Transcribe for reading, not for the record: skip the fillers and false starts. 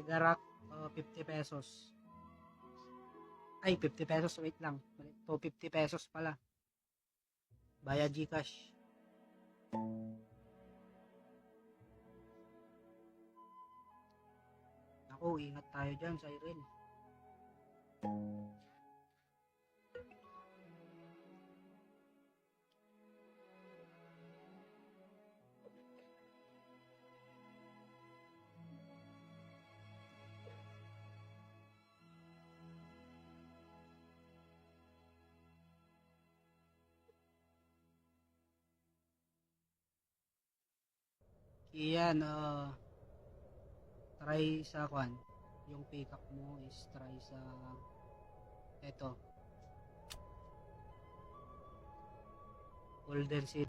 Garak, 50 pesos. Ay, 50 pesos, wait lang. 250 pesos pala. Via GCash. Naku, ingat tayo dyan, Siren. Iyan, try sa kwan. Yung pick up mo is try sa eto. Golden City.